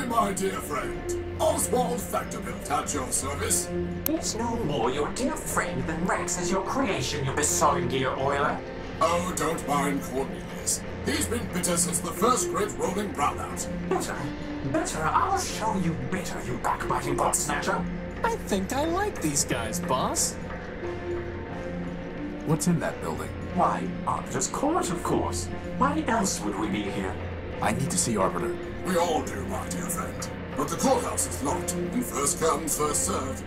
my dear friend. Oswald Factorbuilt at your service. He's no more your dear friend than Rex is your creation, you besotted gear oiler. Oh, don't mind Cornelius. He's been bitter since the first great rolling brownout. Bitter? Bitter? I'll show you bitter, you backbiting bot snatcher. I think I like these guys, boss. What's in that building? Why, Arbiter's Court, of course. Why else would we be here? I need to see Arbiter. We all do, my dear friend. But the courthouse is locked, and first come, first served.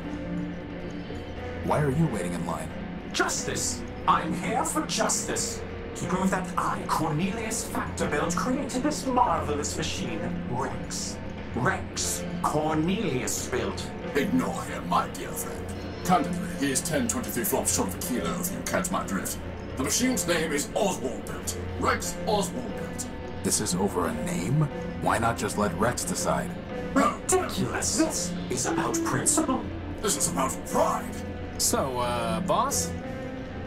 Why are you waiting in line? Justice. I'm here for justice. To prove that I, Cornelius Factorbuilt, created this marvelous machine, Rex. Rex Cornelius built. Ignore him, my dear friend. Candidly, he is 10-23 flops short of a kilo, if you catch my drift. The machine's name is Oswald Built. Rex Oswald Built. This is over a name? Why not just let Rex decide? Ridiculous. This is about principle. This is about pride. So, boss?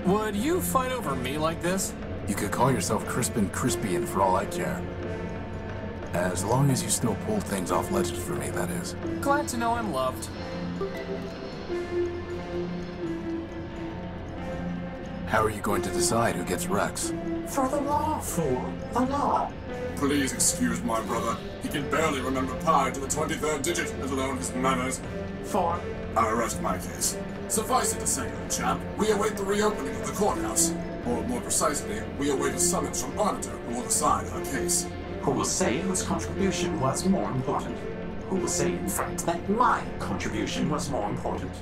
Would you fight over me like this? You could call yourself Crispin Crispian for all I care. As long as you still pull things off ledges for me, that is. Glad to know I'm loved. How are you going to decide who gets Rex? For the law, fool. The law. Please excuse my brother. He can barely remember pi to the 23rd digit, let alone his manners. For? I rest my case. Suffice it to say, old chap, we await the reopening of the courthouse. Or more precisely, we await a summons from Arbiter who will decide our case. Who will say whose contribution was more important? Who will say, in fact, that my contribution was more important?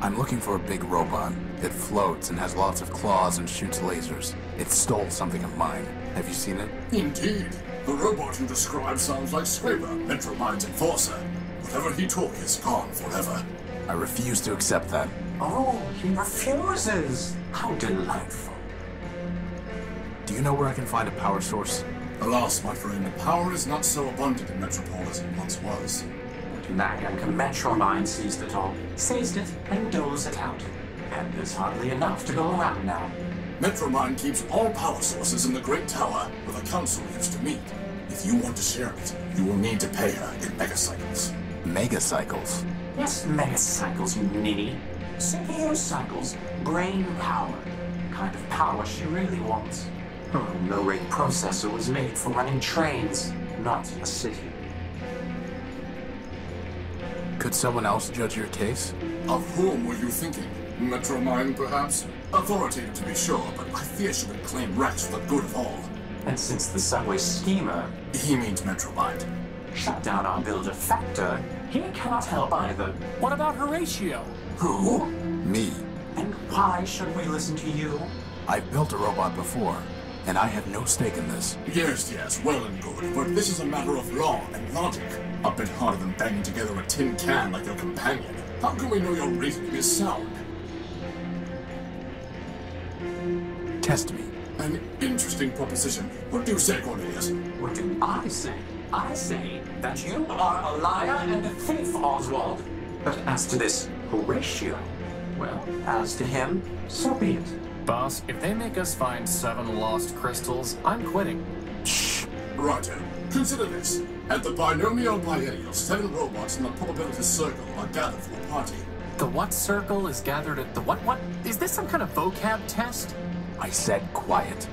I'm looking for a big robot. It floats and has lots of claws and shoots lasers. It stole something of mine. Have you seen it? Indeed. The robot you describe sounds like Scraper, Metromind's enforcer. Whatever he took is gone forever. I refuse to accept that. Oh, he refuses. How delightful. Do you know where I can find a power source? Alas, my friend, power is not so abundant in Metropole as it once was. Naganka Metromind seized it all. Seized it and doles it out. And there's hardly enough to go around now. Metromind keeps all power sources in the Great Tower where the Council used to meet. If you want to share it, you will need to pay her in megacycles. Megacycles? Yes, megacycles, you ninny. CPU cycles, brain power. The kind of power she really wants. Her low-rate processor was made for running trains, not a city. Could someone else judge your case? Of whom were you thinking? Metromind, perhaps? Authoritative to be sure, but I fear she would claim Rex for the good of all. And since the subway schemer... He means Metromind. Shut down our builder Factor, he cannot help either. What about Horatio? Who? Me. And why should we listen to you? I've built a robot before, and I had no stake in this. Yes, well and good, but this is a matter of law and logic. A bit harder than banging together a tin can like your companion. How can we know your reasoning is sound? Test me. An interesting proposition. What do you say, Cornelius? What do I say? I say that you are a liar and a thief, Oswald. But as to this Horatio, well, as to him, so be it. Boss, if they make us find 7 lost crystals, I'm quitting. Shh. Righto. Consider this. At the binomial biennial, 7 robots in the probability circle are gathered for a party. The what circle is gathered at the what? Is this some kind of vocab test? I said quiet.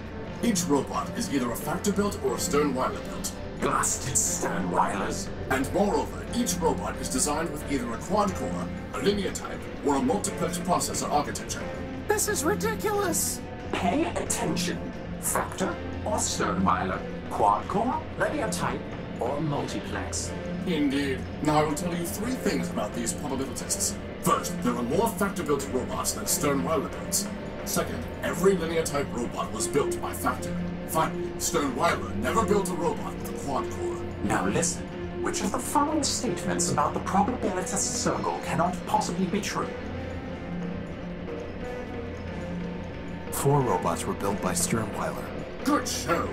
Each robot is either a Factor-built or a Sternweiler built. Blasted Sternweilers. And moreover, each robot is designed with either a quad-core, a linear type, or a multiplex processor architecture. This is ridiculous! Pay attention. Factor or Sternweiler. Quad-core, linear type, or multiplex. Indeed. Now I will tell you 3 things about these probabilitists. First, there are more Factor-built robots than Sternweiler builds. Second, every linear-type robot was built by Factor. Finally, Sternweiler never built a robot with a quad-core. Now listen, which of the following statements about the probabilitist circle cannot possibly be true? 4 robots were built by Sternweiler. Good show.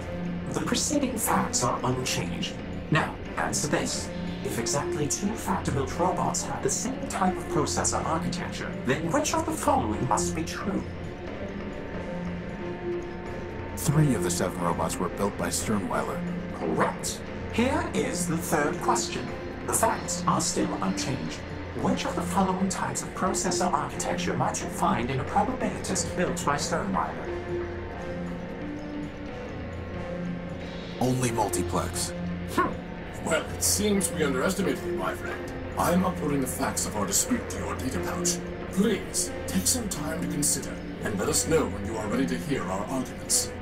The preceding facts are unchanged. Now, answer this. If exactly 2 Factor-built robots have the same type of processor architecture, then which of the following must be true? 3 of the 7 robots were built by Sternweiler. Correct. Here is the third question. The facts are still unchanged. Which of the following types of processor architecture might you find in a probabilitist built by Sternweiler? Only multiplex. Well, it seems we underestimated you, my friend. I'm uploading the facts of our dispute to your data pouch. Please, take some time to consider, and let us know when you are ready to hear our arguments.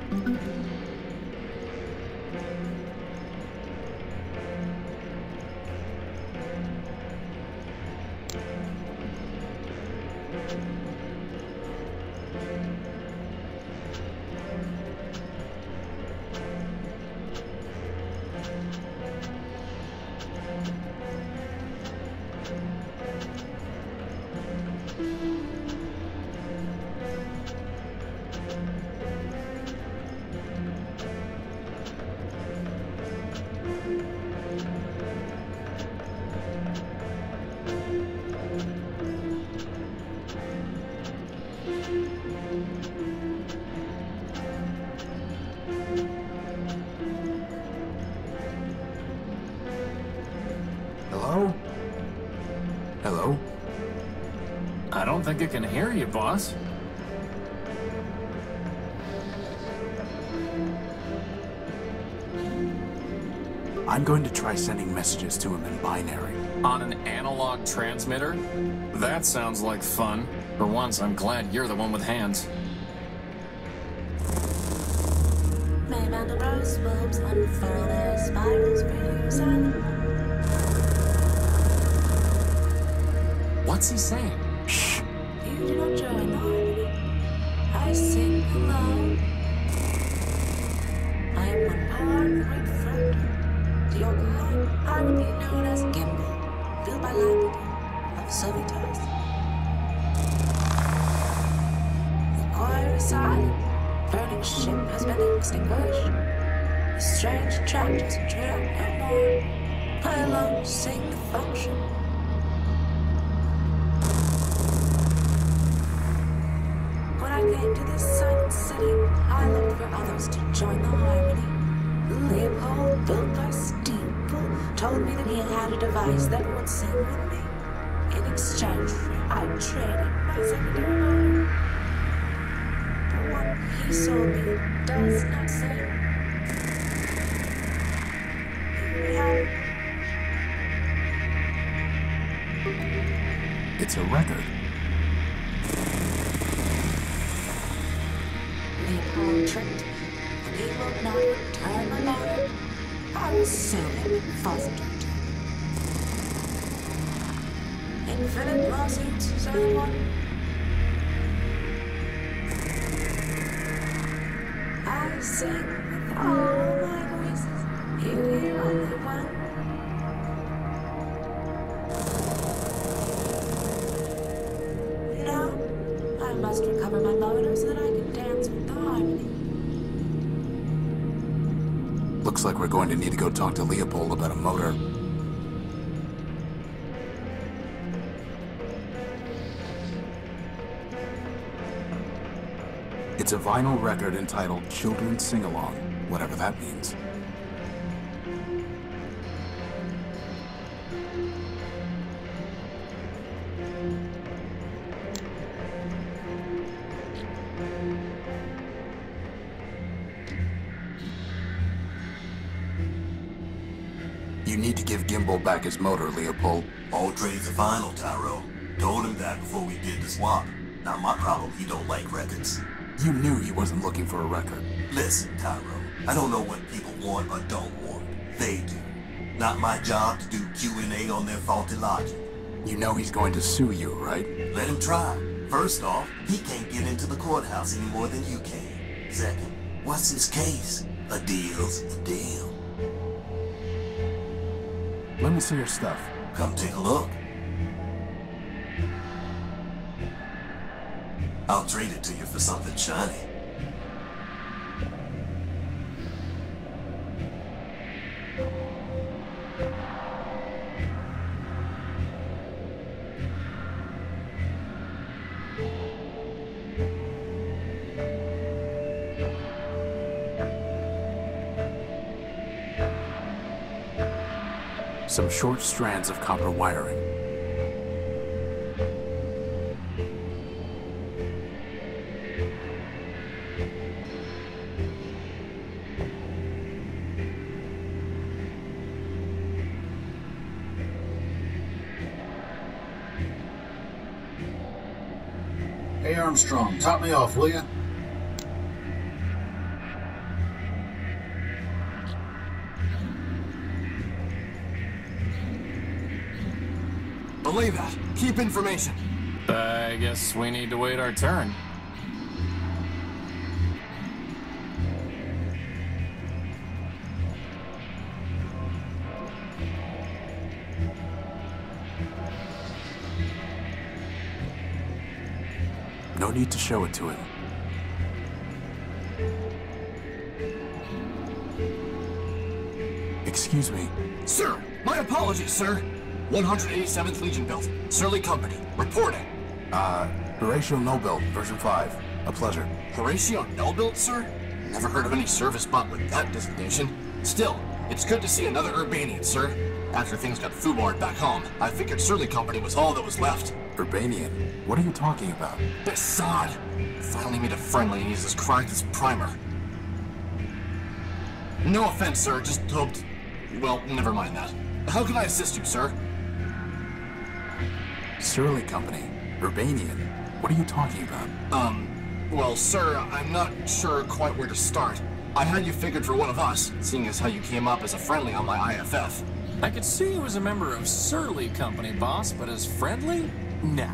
Hello? Hello? I don't think it can hear you, boss. I'm going to try sending messages to him in binary. On an analog transmitter? That sounds like fun. For once, I'm glad you're the one with hands. May mandelbrose bulbs unfurl their spirals for you, silent. What's he saying? Shh! You do not join the harmony. I sing alone. I am one part of the great front. To your kind, I would be known as Gimbal, built by Lapidus of Sovitas. The choir is silent. Burning ship has been extinguished. The strange tractors trail no more. I alone sing the function. When I came to this silent city, I looked for others to join the harmony. Leopold, built by Steeple, told me that he had a device that would sing with me. In exchange, I traded my secondary motor. The one he sold me does not sing. Here we have it. It's a record. Leopold tricked me, and he will not return my motor. I will sue him in foster. Infinite lawsuits, said one. I sing with all my voices. You hear only one. No, I must recover my motor so that I can dance with the harmony. Looks like we're going to need to go talk to Leopold about a motor. It's a vinyl record entitled Children's Sing-Along, whatever that means. You need to give Gimbal back his motor, Leopold. All trades are final, Tyro. Told him that before we did the swap. Not my problem, he don't like records. You knew he wasn't looking for a record. Listen, Tyro, I don't know what people want or don't want. They do. Not my job to do Q&A on their faulty logic. You know he's going to sue you, right? Let him try. First off, he can't get into the courthouse any more than you can. Second, what's his case? A deal's a deal. Let me see your stuff. Come take a look. I'll trade it to you for something shiny. Some short strands of copper wiring. Hey Armstrong, top me off, will ya? Believe that. Keep information. I guess we need to wait our turn. No need to show it to him. Excuse me. Sir, my apologies, sir. 187th Legion built. Surly Company. Reporting. Horatio Nobuild, version 5. A pleasure. Horatio Null-built, sir? Never heard of any service bot with that designation. Still, it's good to see another Urbanian, sir. After things got foobarred back home, I figured Surly Company was all that was left. Urbanian? What are you talking about? This sod! Finally made a friendly and he's as cracked as Primer. No offense, sir, just hoped... Well, never mind that. How can I assist you, sir? Surly Company. Urbanian. What are you talking about? Well, sir, I'm not sure quite where to start. I had you figured for one of us, seeing as how you came up as a friendly on my IFF. I could see you as a member of Surly Company, boss, but as friendly? Nah.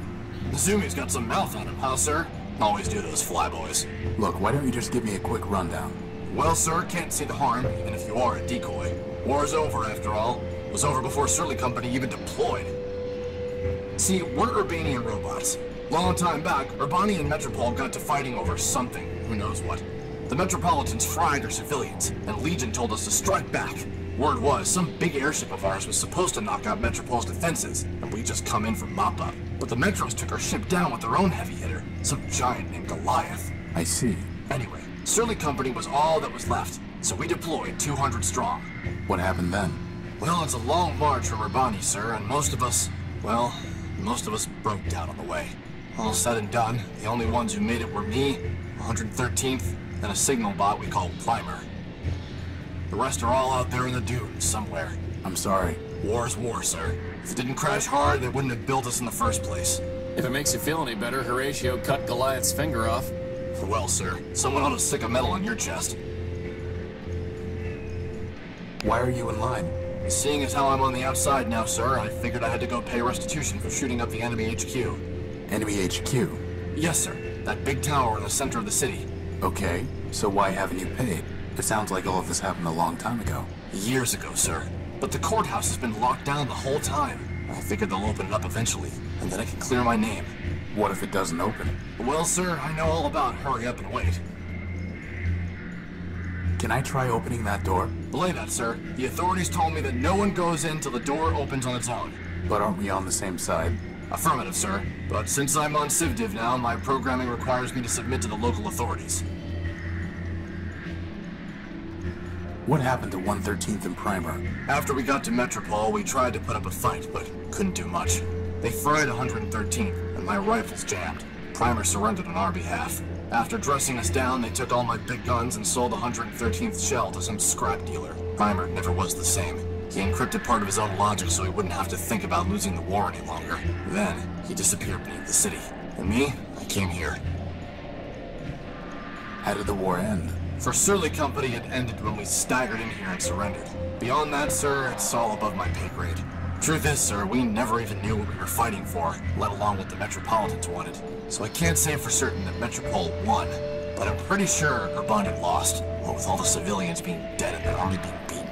Zumi's got some mouth on him, huh, sir? Always do those flyboys. Look, why don't you just give me a quick rundown? Well, sir, can't see the harm, even if you are a decoy. War's over, after all. It was over before Surly Company even deployed. See, we're Urbanian robots. Long time back, Urbanian and Metropol got to fighting over something, who knows what. The Metropolitans fried our civilians, and Legion told us to strike back. Word was, some big airship of ours was supposed to knock out Metropol's defenses, and we just come in for mop-up. But the Metros took our ship down with their own heavy hitter, some giant named Goliath. I see. Anyway, Surly Company was all that was left, so we deployed 200 strong. What happened then? Well, it's a long march from Urbani, sir, and most of us broke down on the way. All said and done, the only ones who made it were me, 113th, and a signal bot we call Primer. The rest are all out there in the dunes somewhere. I'm sorry. War's war, sir. If it didn't crash hard, they wouldn't have built us in the first place. If it makes you feel any better, Horatio cut Goliath's finger off. Well, sir, someone ought to stick a medal on your chest. Why are you in line? Seeing as how I'm on the outside now, sir, I figured I had to go pay restitution for shooting up the enemy HQ. Enemy HQ? Yes, sir. That big tower in the center of the city. Okay, so why haven't you paid? It sounds like all of this happened a long time ago. Years ago, sir. But the courthouse has been locked down the whole time. I figured they'll open it up eventually, and then I can clear my name. What if it doesn't open? Well, sir, I know all about hurry up and wait. Can I try opening that door? Belay that, sir. The authorities told me that no one goes in till the door opens on its own. But aren't we on the same side? Affirmative, sir. But since I'm on CivDiv now, my programming requires me to submit to the local authorities. What happened to 113th and Primer? After we got to Metropol, we tried to put up a fight, but couldn't do much. They fried 113th, and my rifles jammed. Primer surrendered on our behalf. After dressing us down, they took all my big guns and sold the 113th shell to some scrap dealer. Primer never was the same. He encrypted part of his own logic so he wouldn't have to think about losing the war any longer. Then, he disappeared beneath the city. And me, I came here. How did the war end? For Surly Company, it ended when we staggered in here and surrendered. Beyond that, sir, it's all above my pay grade. Truth is, sir, we never even knew what we were fighting for, let alone what the Metropolitans wanted. So I can't say for certain that Metropol won, but I'm pretty sure Urbanian lost, what with all the civilians being dead and their army being beaten.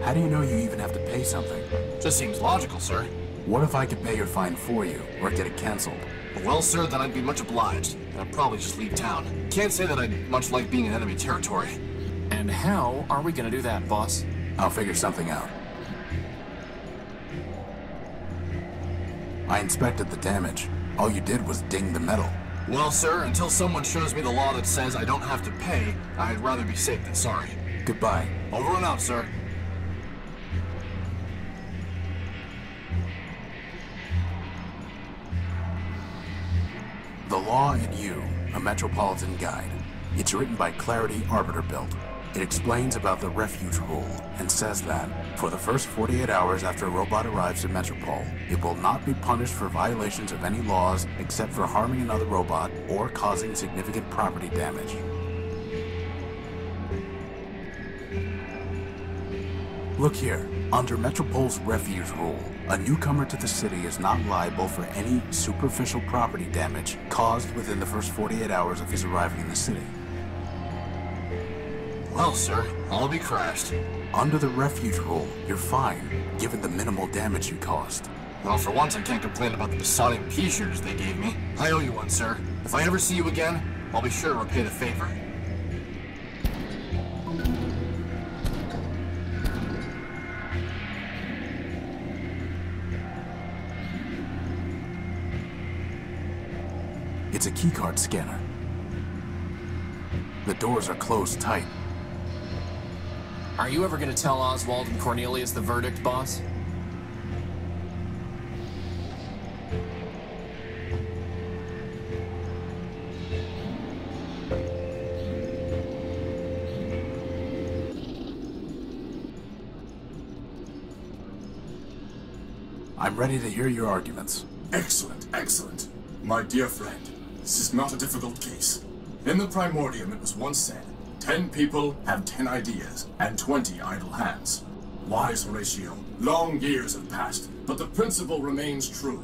How do you know you even have to pay something? Just seems logical, sir. What if I could pay your fine for you, or get it canceled? Well, sir, then I'd be much obliged, and I'd probably just leave town. Can't say that I'd much like being in enemy territory. And how are we gonna do that, boss? I'll figure something out. I inspected the damage. All you did was ding the metal. Well, sir, until someone shows me the law that says I don't have to pay, I'd rather be safe than sorry. Goodbye. Over and out, sir. The Law and You, a Metropolitan Guide. It's written by Clarity Arbiter-Built. It explains about the refuge rule and says that, for the first 48 hours after a robot arrives in Metropole, it will not be punished for violations of any laws except for harming another robot or causing significant property damage. Look here. Under Metropole's refuge rule, a newcomer to the city is not liable for any superficial property damage caused within the first 48 hours of his arriving in the city. Well, sir, I'll be crashed. Under the refuge rule, you're fine, given the minimal damage you caused. Well, for once, I can't complain about the besotting pea shooters they gave me. I owe you one, sir. If I ever see you again, I'll be sure to repay the favor. It's a keycard scanner. The doors are closed tight. Are you ever going to tell Oswald and Cornelius the verdict, boss? I'm ready to hear your arguments. Excellent, excellent. My dear friend, this is not a difficult case. In the Primordium, it was once said, 10 people have 10 ideas, and 20 idle hands. Wise Horatio, long years have passed, but the principle remains true.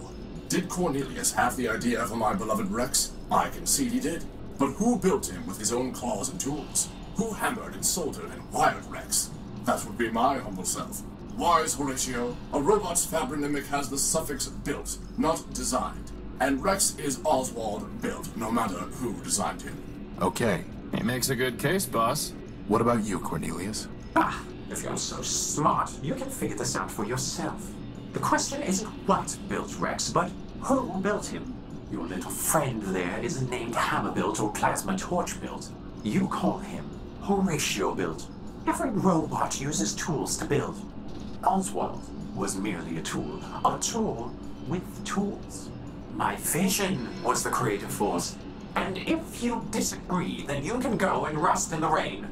Did Cornelius have the idea for my beloved Rex? I concede he did. But who built him with his own claws and tools? Who hammered and soldered and wired Rex? That would be my humble self. Wise Horatio, a robot's fabronymic has the suffix built, not designed. And Rex is Oswald built, no matter who designed him. Okay. He makes a good case, boss. What about you, Cornelius? Ah, if you're so smart, you can figure this out for yourself. The question isn't what built Rex, but who built him. Your little friend there isn't named Hammer-built or Plasma Torch-built. You call him Horatio-built. Every robot uses tools to build. Oswald was merely a tool with tools. My vision was the creative force, and if you disagree, then you can go and rust in the rain.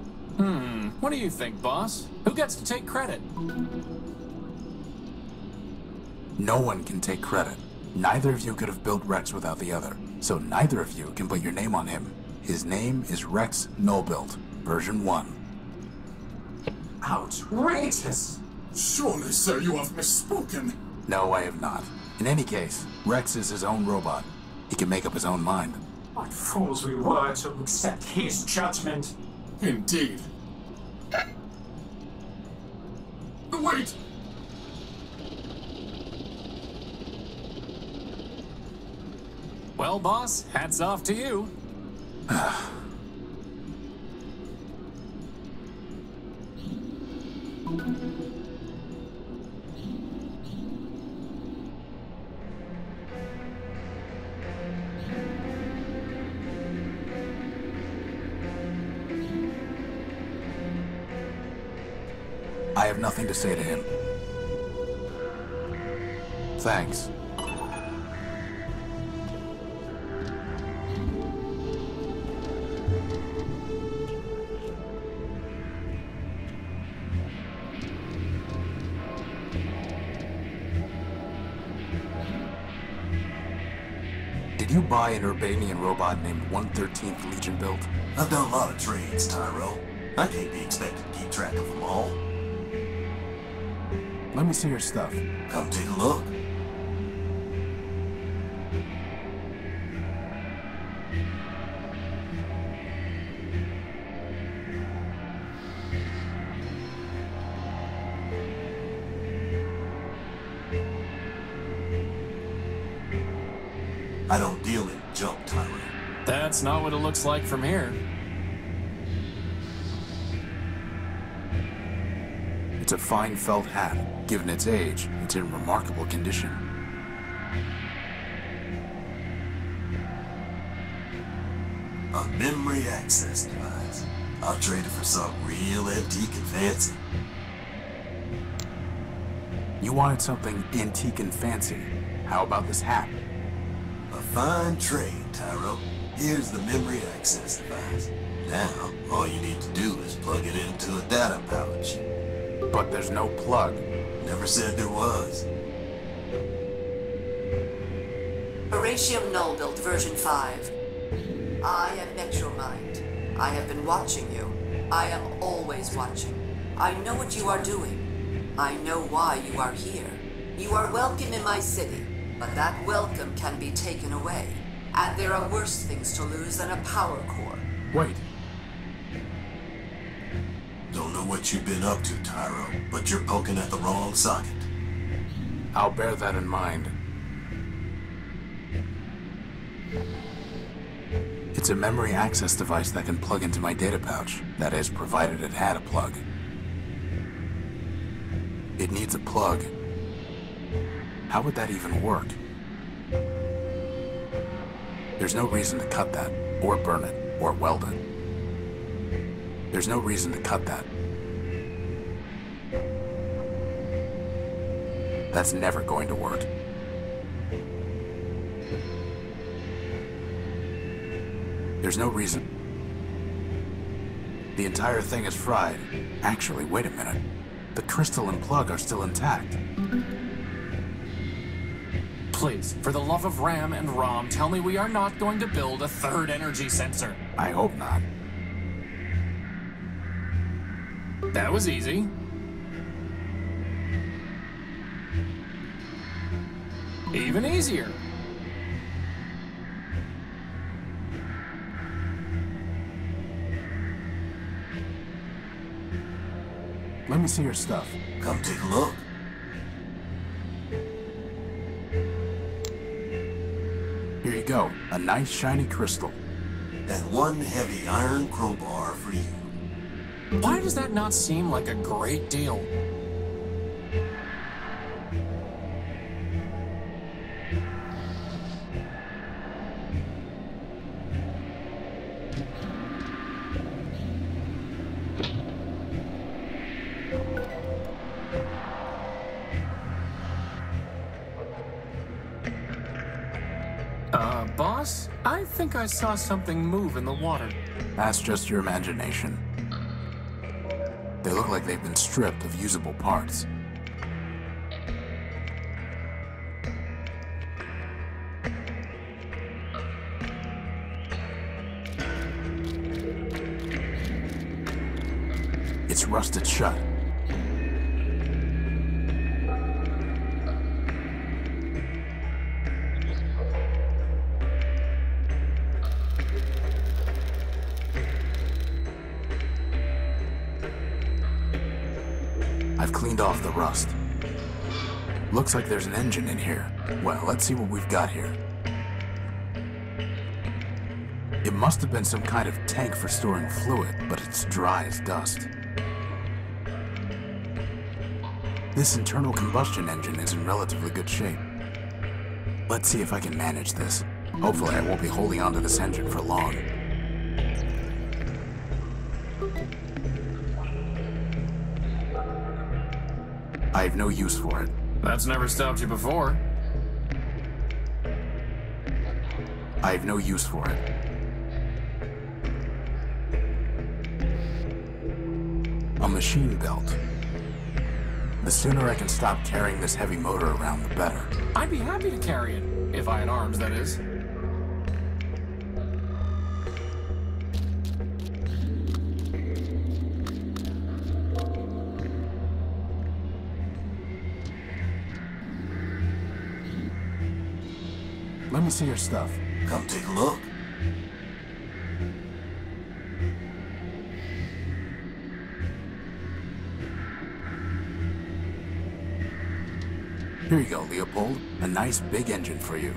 What do you think, boss? Who gets to take credit? No one can take credit. Neither of you could have built Rex without the other, so neither of you can put your name on him. His name is Rex Nullbuilt, version 1. Outrageous! Surely, sir, you have misspoken. No, I have not. In any case, Rex is his own robot. He can make up his own mind. What fools we were to accept his judgment. Indeed. Wait! Well, boss, hats off to you. I have nothing to say to him. Thanks. Did you buy an Urbanian robot named 113th Legion built? I've done a lot of trades, Tyro. I can't be expected to keep track of them all. Let me see your stuff. Come take a look. I don't deal in junk, Tyro. That's not what it looks like from here. It's a fine felt hat. Given its age, it's in remarkable condition. A memory access device. I'll trade it for something real antique and fancy. You wanted something antique and fancy. How about this hat? A fine trade, Tyro. Here's the memory access device. Now, all you need to do is plug it into a data pouch. But there's no plug. Never said there was. Horatium Null built version 5. I am Metromind. I have been watching you. I am always watching. I know what you are doing. I know why you are here. You are welcome in my city, but that welcome can be taken away. And there are worse things to lose than a power core. Wait. Don't know what you've been up to, Tyro, but you're poking at the wrong socket. I'll bear that in mind. It's a memory access device that can plug into my data pouch. That is, provided it had a plug. It needs a plug. How would that even work? There's no reason to cut that, or burn it, or weld it. There's no reason to cut that. That's never going to work. There's no reason. The entire thing is fried. Actually, wait a minute. The crystal and plug are still intact. Please, for the love of Ram and Rom, tell me we are not going to build a third energy sensor. I hope not. That was easy. Even easier. Let me see your stuff. Come take a look. Here you go. A nice shiny crystal. And one heavy iron crowbar for you. Why does that not seem like a great deal? Boss? I think I saw something move in the water. That's just your imagination. They look like they've been stripped of usable parts. It's rusted shut. I've cleaned off the rust. Looks like there's an engine in here. Well, let's see what we've got here. It must have been some kind of tank for storing fluid, but it's dry as dust. This internal combustion engine is in relatively good shape. Let's see if I can manage this. Hopefully I won't be holding onto this engine for long. I have no use for it. That's never stopped you before. I have no use for it. A machine belt. The sooner I can stop carrying this heavy motor around, the better. I'd be happy to carry it. If I had arms, that is. Let me see your stuff. Come take a look. Here you go, Leopold. A nice big engine for you.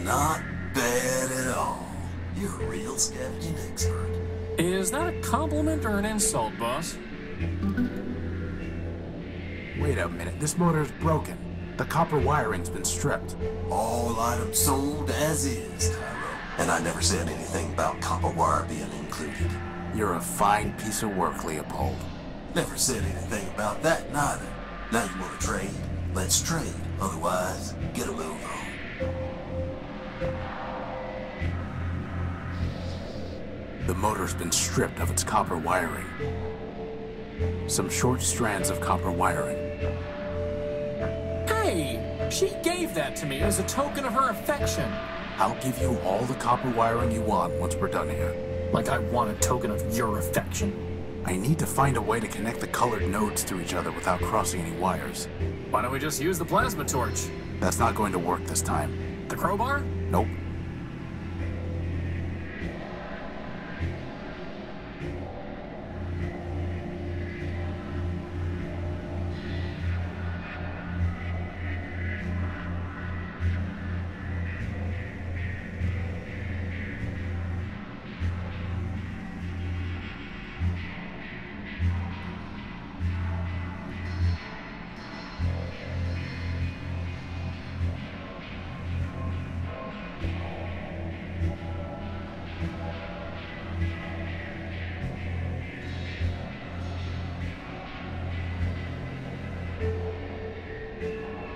Not bad at all. You're a real scavenging expert. Is that a compliment or an insult, boss? Wait a minute, this motor's broken. The copper wiring's been stripped. All items sold as is, Tyro. And I never said anything about copper wire being included. You're a fine piece of work, Leopold. Never said anything about that, neither. Now you want to trade? Let's trade. Otherwise, get a move on. The motor's been stripped of its copper wiring. Some short strands of copper wiring. Hey! She gave that to me as a token of her affection. I'll give you all the copper wiring you want once we're done here. Like I want a token of your affection. I need to find a way to connect the colored nodes to each other without crossing any wires. Why don't we just use the plasma torch? That's not going to work this time. The crowbar? Nope.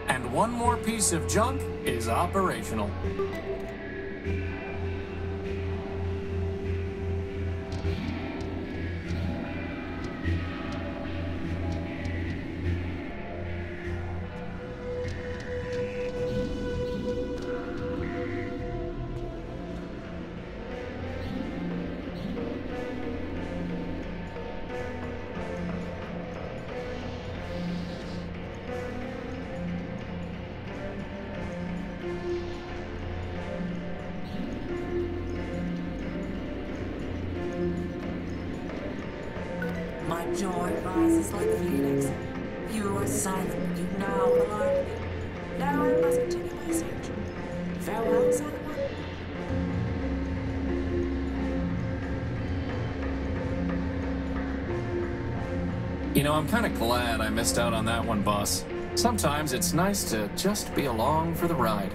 And one more piece of junk is operational. My joy rises like a phoenix. You are silent, you now alarm me. Now I must continue my search. Farewell, Simon. You know, I'm kind of glad I missed out on that one, boss. Sometimes it's nice to just be along for the ride.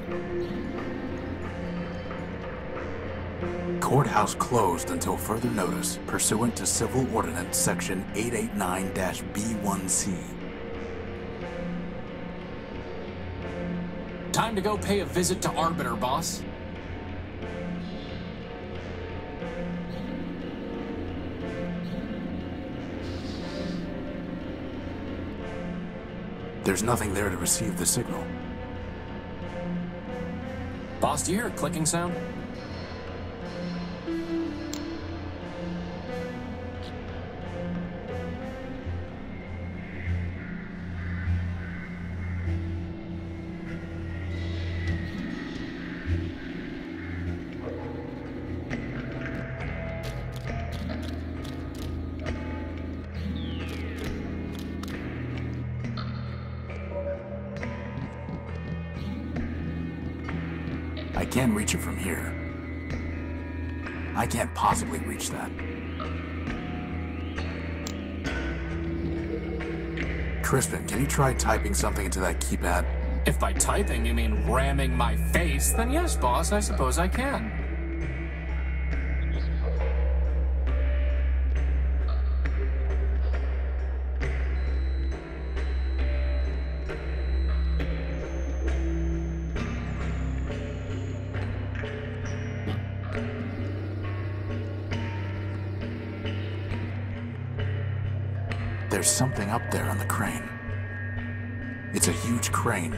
Courthouse closed until further notice, pursuant to Civil Ordinance Section 889-B1C. Time to go pay a visit to Arbiter, boss. There's nothing there to receive the signal. Boss, do you hear a clicking sound? I can't reach it from here. I can't possibly reach that. Crispin, can you try typing something into that keypad? If by typing you mean ramming my face, then yes, boss, I suppose I can. There's something up there on the crane. It's a huge crane,